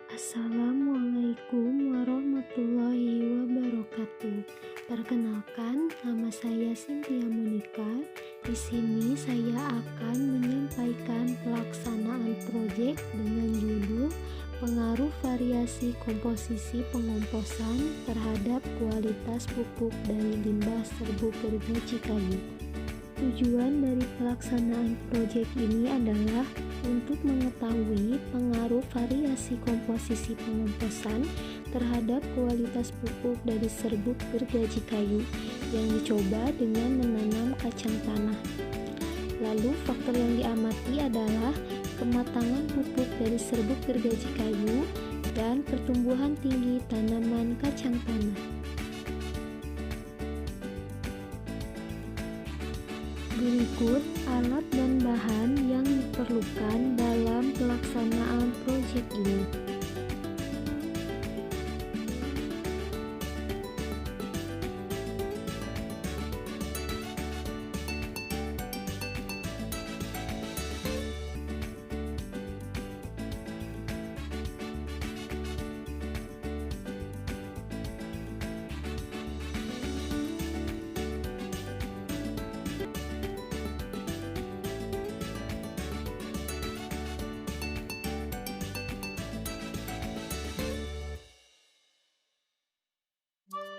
Assalamualaikum warahmatullahi wabarakatuh. Perkenalkan, nama saya Cynthia Monica. Di sini saya akan menyampaikan pelaksanaan proyek dengan judul Pengaruh Variasi Komposisi Pengomposan terhadap Kualitas Pupuk dari Limbah Serbuk Gergaji Kayu. Tujuan dari pelaksanaan proyek ini adalah untuk mengetahui pengaruh variasi komposisi pengomposan terhadap kualitas pupuk dari serbuk gergaji kayu yang dicoba dengan menanam kacang tanah. Lalu faktor yang diamati adalah kematangan pupuk dari serbuk gergaji kayu dan pertumbuhan tinggi tanaman kacang tanah. Berikut alat dan bahan yang diperlukan dalam pelaksanaan proyek ini.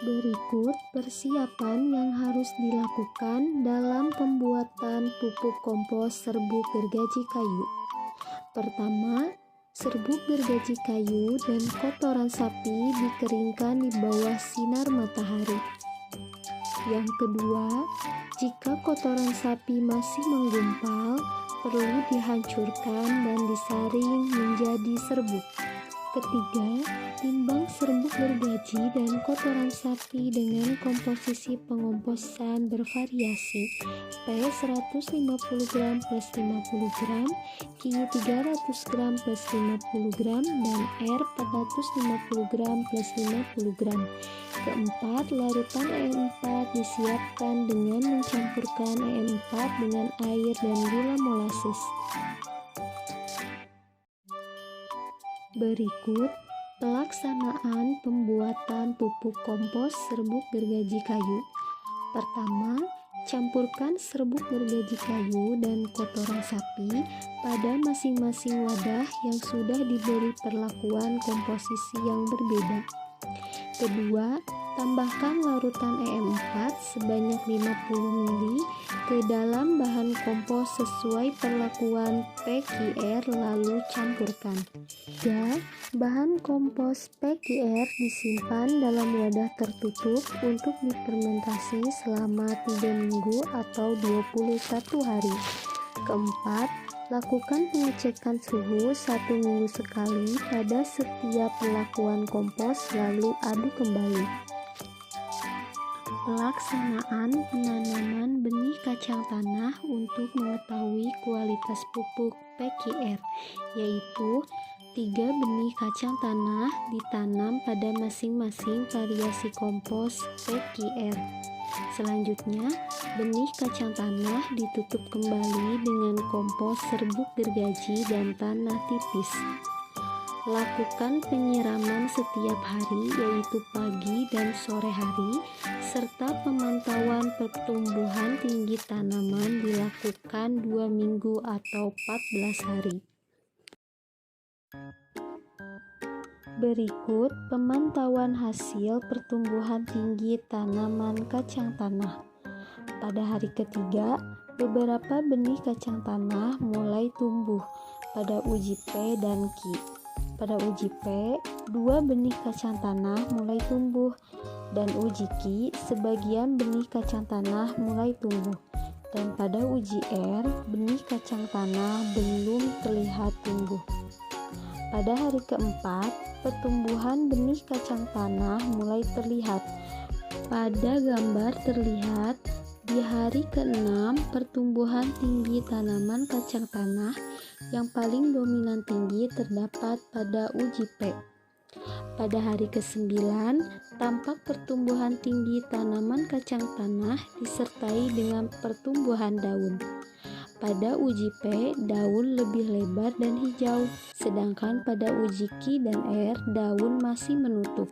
Berikut persiapan yang harus dilakukan dalam pembuatan pupuk kompos serbuk gergaji kayu. Pertama, serbuk gergaji kayu dan kotoran sapi dikeringkan di bawah sinar matahari. Yang kedua, jika kotoran sapi masih menggumpal, perlu dihancurkan dan disaring menjadi serbuk. Ketiga, timbang serbuk gergaji dan kotoran sapi dengan komposisi pengomposan bervariasi P 150 gram plus 50 gram, Ki 300 gram plus 50 gram, dan R 450 gram plus 50 gram. Keempat, larutan EM4 disiapkan dengan mencampurkan EM4 dengan air dan gula molasses. Berikut pelaksanaan pembuatan pupuk kompos serbuk gergaji kayu. Pertama, campurkan serbuk gergaji kayu dan kotoran sapi pada masing-masing wadah yang sudah diberi perlakuan komposisi yang berbeda. Kedua, tambahkan larutan EM4 sebanyak 50 ml ke dalam bahan kompos sesuai perlakuan PQR lalu campurkan. 3. Bahan kompos PQR disimpan dalam wadah tertutup untuk difermentasi selama 3 minggu atau 21 hari. Keempat, lakukan pengecekan suhu 1 minggu sekali pada setiap pelakuan kompos lalu aduk kembali. Pelaksanaan penanaman benih kacang tanah untuk mengetahui kualitas pupuk PQR, yaitu 3 benih kacang tanah ditanam pada masing-masing variasi kompos PQR. Selanjutnya, benih kacang tanah ditutup kembali dengan kompos serbuk gergaji dan tanah tipis. Lakukan penyiraman setiap hari, yaitu pagi dan sore hari, serta pemantauan pertumbuhan tinggi tanaman dilakukan 2 minggu atau 14 hari. Berikut pemantauan hasil pertumbuhan tinggi tanaman kacang tanah. Pada hari ketiga, beberapa benih kacang tanah mulai tumbuh pada uji P dan Q. Pada uji P, 2 benih kacang tanah mulai tumbuh, dan uji Q, sebagian benih kacang tanah mulai tumbuh. Dan pada uji R, benih kacang tanah belum terlihat tumbuh. Pada hari keempat, pertumbuhan benih kacang tanah mulai terlihat. Pada gambar terlihat di hari ke-6 pertumbuhan tinggi tanaman kacang tanah yang paling dominan tinggi terdapat pada uji P. Pada hari ke-9 tampak pertumbuhan tinggi tanaman kacang tanah disertai dengan pertumbuhan daun. Pada uji P, daun lebih lebar dan hijau, sedangkan pada uji Q dan R, daun masih menutup.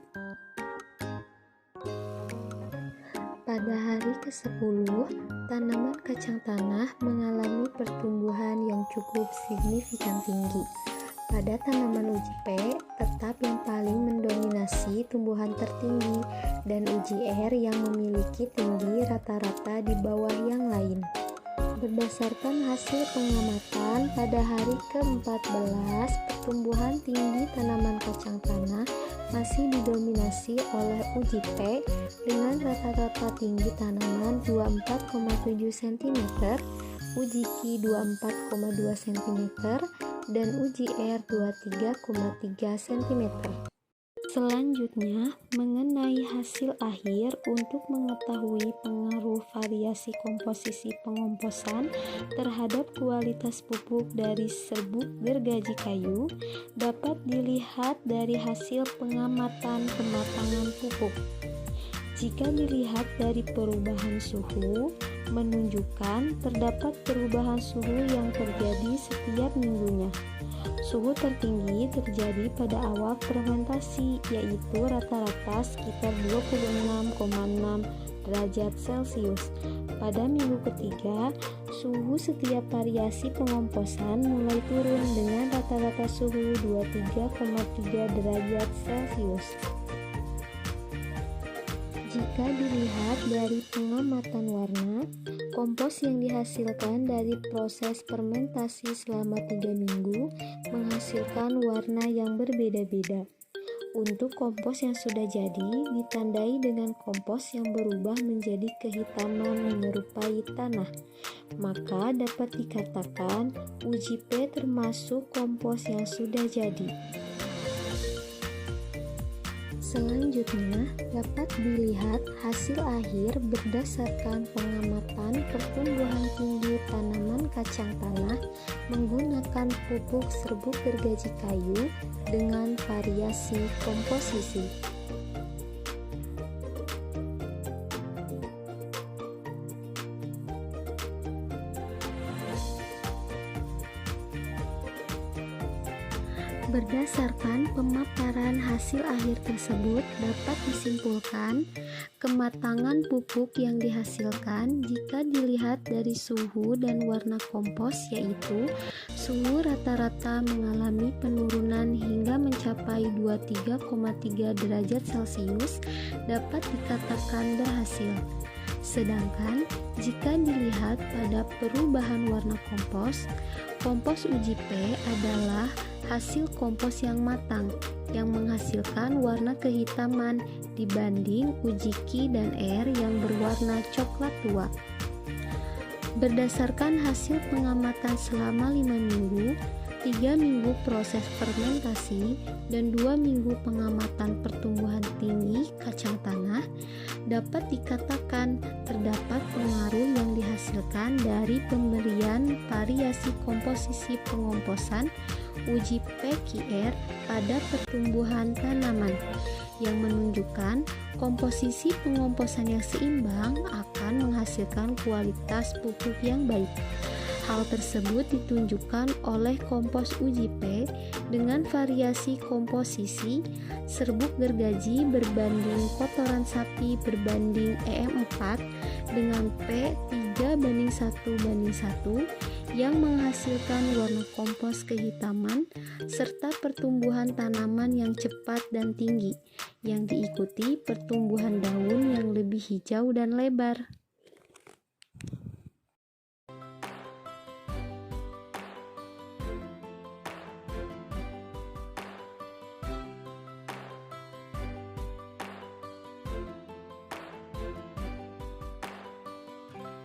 Pada hari ke-10, tanaman kacang tanah mengalami pertumbuhan yang cukup signifikan tinggi. Pada tanaman uji P, tetap yang paling mendominasi tumbuhan tertinggi, dan uji R yang memiliki tinggi rata-rata di bawah yang lain. Berdasarkan hasil pengamatan pada hari ke-14, pertumbuhan tinggi tanaman kacang tanah masih didominasi oleh uji P dengan rata-rata tinggi tanaman 24,7 cm, uji Q 24,2 cm, dan uji R 23,3 cm. Selanjutnya, mengenai hasil akhir untuk mengetahui pengaruh variasi komposisi pengomposan terhadap kualitas pupuk dari serbuk gergaji kayu dapat dilihat dari hasil pengamatan kematangan pupuk. Jika dilihat dari perubahan suhu, menunjukkan terdapat perubahan suhu yang terjadi setiap minggunya. Suhu tertinggi terjadi pada awal fermentasi, yaitu rata-rata sekitar 26,6 derajat Celcius. Pada minggu ketiga, suhu setiap variasi pengomposan mulai turun dengan rata-rata suhu 23,3 derajat Celcius. Jika dilihat dari pengamatan warna, kompos yang dihasilkan dari proses fermentasi selama 3 minggu menghasilkan warna yang berbeda-beda. Untuk kompos yang sudah jadi, ditandai dengan kompos yang berubah menjadi kehitaman menyerupai tanah. Maka dapat dikatakan uji P termasuk kompos yang sudah jadi. Selanjutnya, dapat dilihat hasil akhir berdasarkan pengamatan pertumbuhan tinggi tanaman kacang tanah menggunakan pupuk serbuk gergaji kayu dengan variasi komposisi. Berdasarkan pemaparan hasil akhir tersebut dapat disimpulkan kematangan pupuk yang dihasilkan jika dilihat dari suhu dan warna kompos, yaitu suhu rata-rata mengalami penurunan hingga mencapai 23,3 derajat Celcius dapat dikatakan berhasil. Sedangkan jika dilihat pada perubahan warna kompos, kompos uji P adalah hasil kompos yang matang yang menghasilkan warna kehitaman dibanding uji Q dan R yang berwarna coklat tua. Berdasarkan hasil pengamatan selama 5 minggu, 3 minggu proses fermentasi, dan 2 minggu pengamatan pertumbuhan tinggi kacang tanah, dapat dikatakan terdapat pengaruh yang dihasilkan dari pemberian variasi komposisi pengomposan uji PQR pada pertumbuhan tanaman, yang menunjukkan komposisi pengomposan yang seimbang akan menghasilkan kualitas pupuk yang baik. Hal tersebut ditunjukkan oleh kompos uji P dengan variasi komposisi serbuk gergaji berbanding kotoran sapi berbanding EM4 dengan P 3:1:1 yang menghasilkan warna kompos kehitaman serta pertumbuhan tanaman yang cepat dan tinggi yang diikuti pertumbuhan daun yang lebih hijau dan lebar.